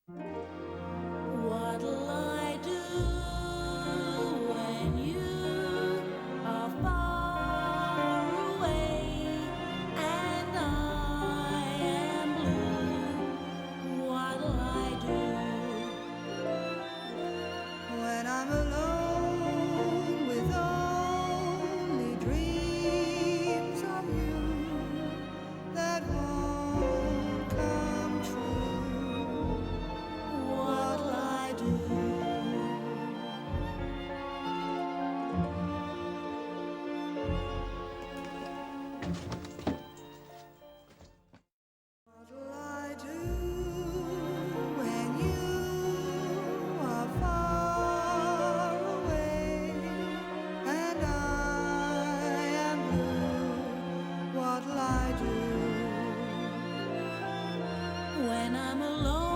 What'll I do when you are far away and I am blue? What'll I do when I'm alone with only dreams of you that won't come true? What'll I do? What'll I do when you are far away and I am blue? What'll I do when I'm alone